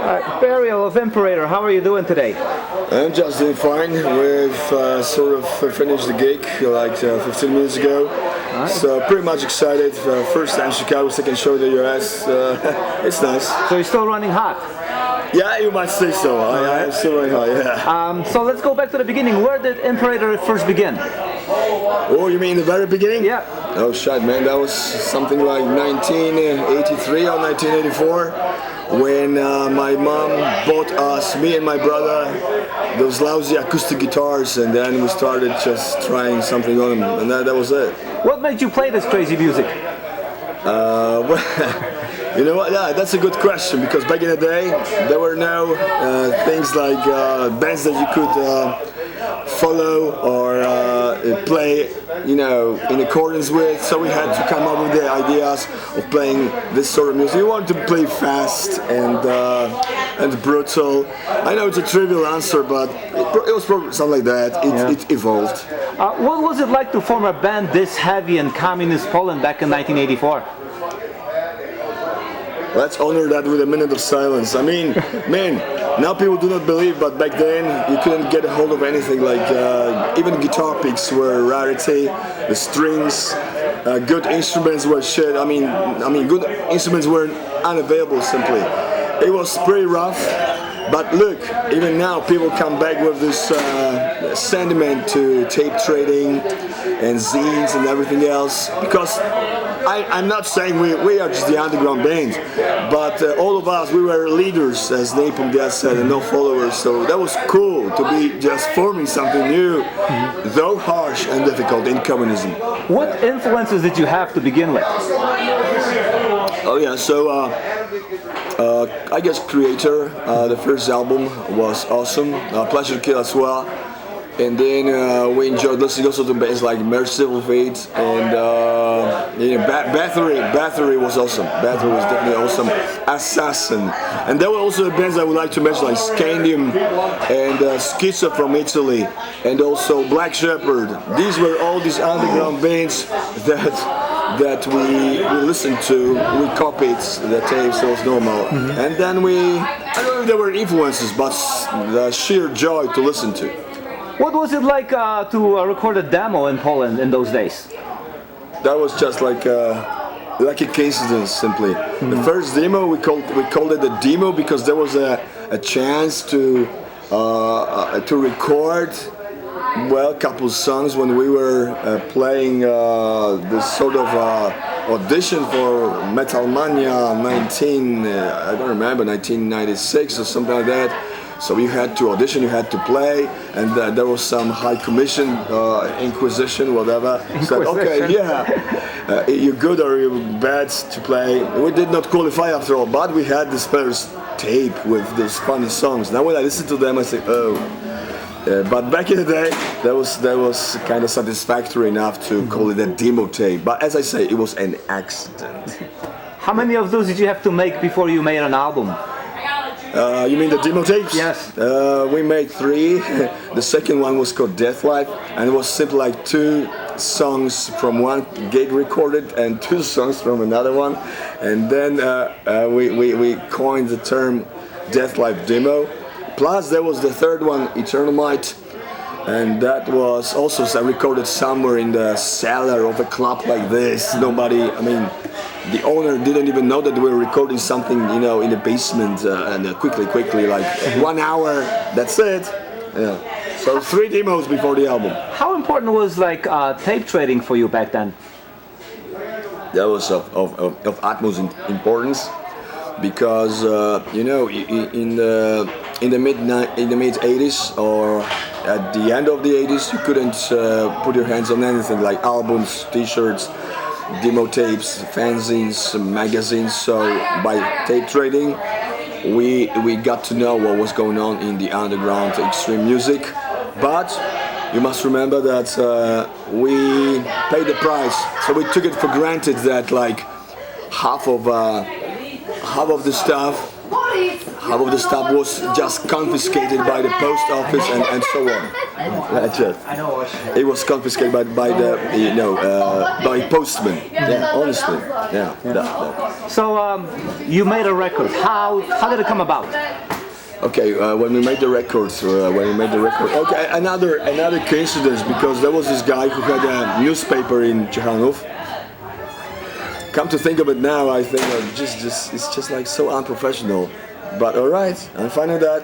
Bariel of Imperator, how are you doing today? I'm just doing fine. We've sort of finished the gig like 15 minutes ago. Right. So pretty much excited. First time Chicago, second show in the US. It's nice. So you're still running hot? Yeah, you might say so. I am still running hot, yeah. So let's go back to the beginning. Where did Imperator first begin? Oh, you mean the very beginning? Yeah. Oh shit, man, that was something like 1983 or 1984 when my mom bought us, me and my brother, those lousy acoustic guitars, and then we started just trying something on them, and that was it. What made you play this crazy music? Well, you know what? Yeah, that's a good question, because back in the day there were no things like bands that you could follow or play, you know, in accordance with. So we had to come up with the ideas of playing this sort of music. We wanted to play fast and brutal. I know it's a trivial answer, but it was probably something like that. It evolved. What was it like to form a band this heavy in communist Poland back in 1984? Let's honor that with a minute of silence. I mean, man, now people do not believe, but back then you couldn't get a hold of anything. Like even guitar picks were a rarity. The strings, good instruments were shit. I mean, good instruments were unavailable simply. It was pretty rough. But look, even now people come back with this sentiment to tape trading and zines and everything else, because I'm not saying we are just the underground band, but all of us, we were leaders, as Napalm Death said, and no followers, so that was cool to be just forming something new, though harsh and difficult in communism. What influences did you have to begin with? Oh yeah, so I guess Creator, the first album was awesome, Pleasure Kill as well. And then we enjoyed listening also to bands like Merciful Fate and you know, Battery was awesome. Battery was definitely awesome. Assassin, and there were also bands I would like to mention like Scandium and Schizo from Italy, and also Black Shepherd. These were all these underground bands that we listened to. We copied the tapes, so it was normal. And then I don't know if there were influences, but the sheer joy to listen to. What was it like to record a demo in Poland in those days? That was just like a coincidence, simply. The first demo we called it a demo because there was a chance to record a couple songs when we were playing this sort of audition for Metal Mania I don't remember, 1996 or something like that. So you had to audition, you had to play, and there was some high commission, inquisition, whatever. Said, okay, yeah, you're good or you're bad to play. We did not qualify after all, but we had this first tape with these funny songs. Now when I listen to them, I say, oh. But back in the day, that was kind of satisfactory enough to call it a demo tape. But as I say, it was an accident. How many of those did you have to make before you made an album? You mean the demo tapes? Yes. We made 3. The second one was called Death Life, and it was simply like 2 songs from one gig recorded and 2 songs from another one. And then we coined the term Death Life demo. Plus there was the third one, Eternal Might, and that was also recorded somewhere in the cellar of a club like this. Nobody, I mean, the owner didn't even know that we were recording something, you know, in the basement, and quickly, like 1 hour, that's it. Yeah. So 3 demos before the album. How important was like tape trading for you back then? That was of utmost importance, because you know, in the mid 80s or at the end of the 80s, you couldn't put your hands on anything like albums, T-shirts, demo tapes, fanzines, magazines. So by tape trading, we got to know what was going on in the underground extreme music. But you must remember that we paid the price. So we took it for granted that like half of the stuff half of the stuff was just confiscated by the post office and so on. That's it. It was confiscated by the by postmen. Yeah, honestly. Yeah. So you made a record. How did it come about? Okay, when we made the record, okay, another coincidence, because there was this guy who had a newspaper in Ciechanów. Come to think of it now, I think it's just like so unprofessional. But all right, I'm fine with that.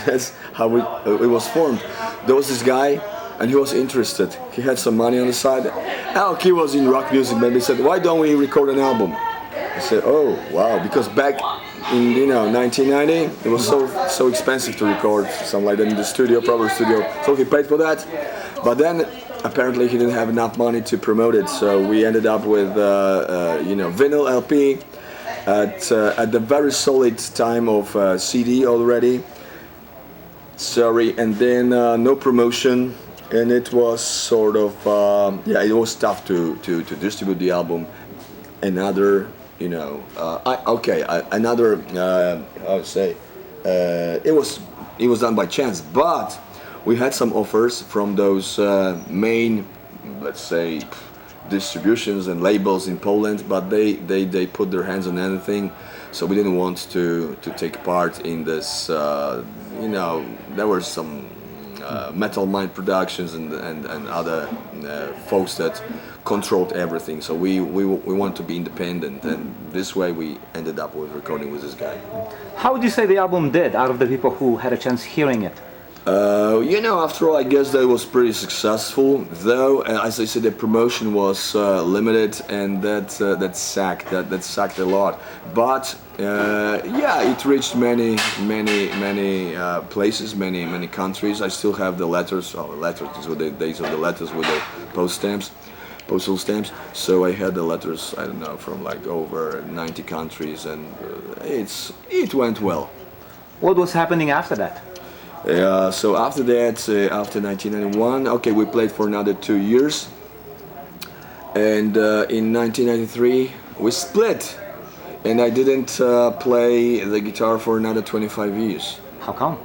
That's how it was formed. There was this guy, and he was interested. He had some money on the side. He was in rock music. Maybe he said, "Why don't we record an album?" I said, "Oh, wow!" Because back in 1990, it was so expensive to record something like that in the studio, proper studio. So he paid for that. But then apparently he didn't have enough money to promote it. So we ended up with vinyl LP at the very solid time of CD already. Sorry, and then no promotion, and it was sort of it was tough to distribute the album. Another. Another. I would say it was done by chance, but we had some offers from those main, let's say, distributions and labels in Poland, but they put their hands on anything, so we didn't want to take part in this. There were some Metal Mind Productions and other folks that controlled everything. So we want to be independent, and this way we ended up with recording with this guy. How would you say the album did out of the people who had a chance hearing it? After all, I guess that was pretty successful. Though, as I said, the promotion was limited, and that sucked a lot. But it reached many places, many countries. I still have the letters. Oh, the letters. These were the days of the letters with the postal stamps. So I had the letters. I don't know, from like over 90 countries, and it went well. What was happening after that? So after that, after 1991, okay, we played for another 2 years, and in 1993 we split, and I didn't play the guitar for another 25 years. How come?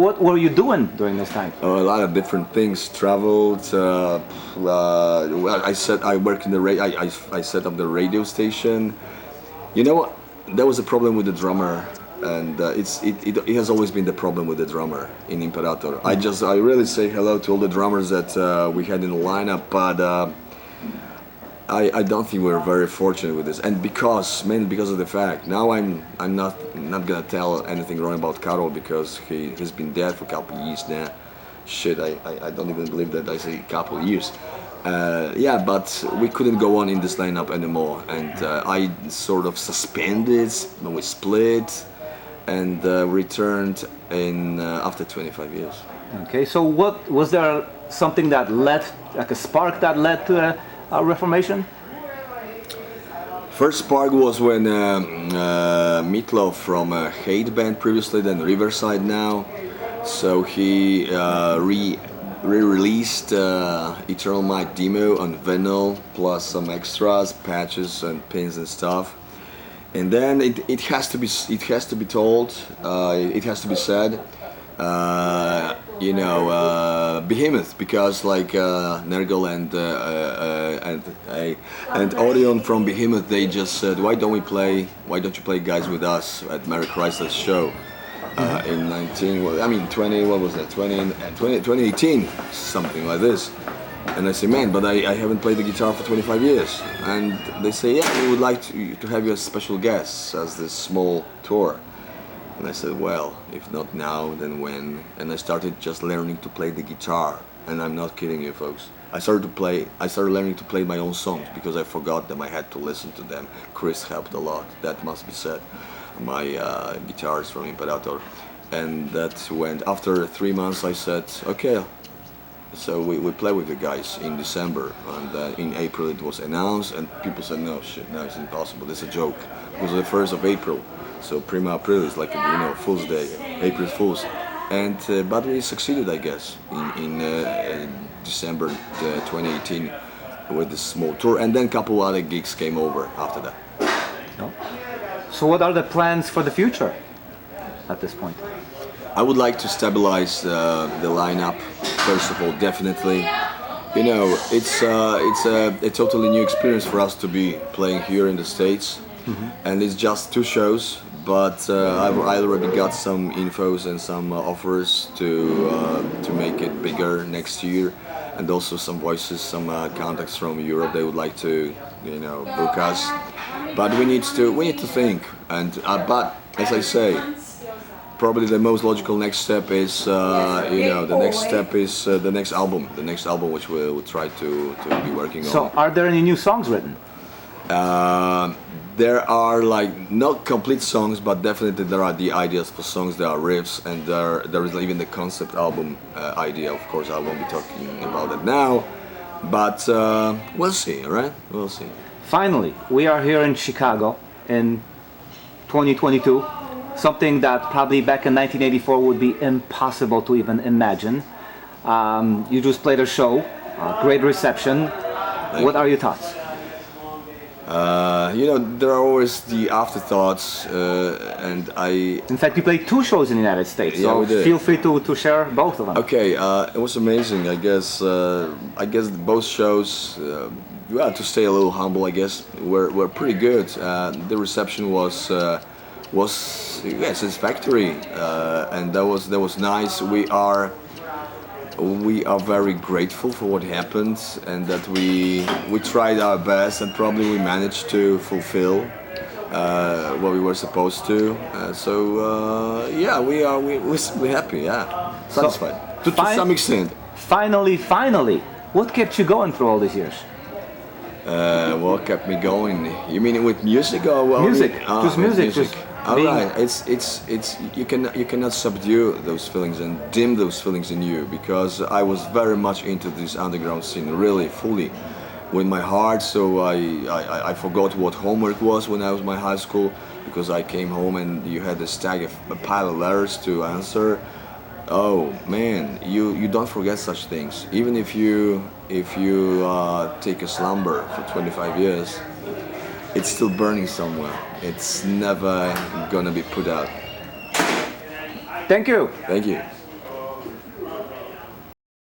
What were you doing during this time? A lot of different things. Traveled. I worked in the I set up the radio station. There was a problem with the drummer. And it has always been the problem with the drummer in Imperator. I really say hello to all the drummers that we had in the lineup, but I don't think we're very fortunate with this. And mainly because of the fact, now I'm not gonna tell anything wrong about Karol, because he's been dead for a couple of years now. Shit, I don't even believe that I say a couple of years. But we couldn't go on in this lineup anymore, and I sort of suspended when we split. And returned in after 25 years. Okay, so what was there something that led, like a spark that led to a Reformation? First spark was when Meatloaf from Hate Band previously, then Riverside now. So he re-released Eternal Might demo on vinyl, plus some extras, patches and pins and stuff. And then it has to be told, it has to be said, Behemoth, because like Nergal and Orion from Behemoth, they just said, why don't you play guys with us at Mary Chrysler's show in 2018, something like this. And I say, man, but I haven't played the guitar for 25 years. And they say, yeah, we would like to have you as special guests as this small tour. And I said, well, if not now, then when? And I started just learning to play the guitar. And I'm not kidding you, folks. I started learning to play my own songs because I forgot them. I had to listen to them. Chris helped a lot, that must be said. My guitarist from Imperator. And that went, after 3 months, I said, okay. So we play with the guys in December, and in April it was announced, and people said, no, it's impossible, it's a joke. It was the 1st of April, so Prima April is like Fool's Day, April Fool's. And but we succeeded, I guess, in December 2018 with this small tour, and then a couple other gigs came over after that. No? So what are the plans for the future at this point? I would like to stabilize the lineup. First of all, definitely. You know, it's a totally new experience for us to be playing here in the States, and it's just 2 shows. But I already got some infos and some offers to make it bigger next year, and also some voices, some contacts from Europe. They would like to, you know, book us. But we need to think. And but as I say, probably the most logical next step is, you know, the next step is the next album, which we'll try to be working on. So, are there any new songs written? There are like not complete songs, but definitely there are the ideas for songs. There are riffs, and there is even the concept album idea. Of course, I won't be talking about it now, but we'll see. All right, we'll see. Finally, we are here in Chicago in 2022. Something that probably back in 1984 would be impossible to even imagine. You just played a show, great reception. What are your thoughts? You know, there are always the afterthoughts, and I... In fact, you played 2 shows in the United States, Yeah, so we did. feel free to share both of them. Okay, it was amazing. I guess both shows, well, to stay a little humble, I guess, were pretty good. The reception was satisfactory, and that was nice. We are very grateful for what happened, and that we tried our best, and probably we managed to fulfill what we were supposed to. Yeah, we're happy. Yeah, satisfied to some extent. Finally, what kept you going through all these years? What kept me going? You mean with music or well, Music, just with music. Just all being- right, it's you cannot subdue those feelings and dim those feelings in you, because I was very much into this underground scene, really fully, with my heart. So I forgot what homework was when I was in my high school, because I came home and you had a pile of letters to answer. Oh man, you don't forget such things. Even if you take a slumber for 25 years, it's still burning somewhere. It's never gonna be put out. Thank you. Thank you.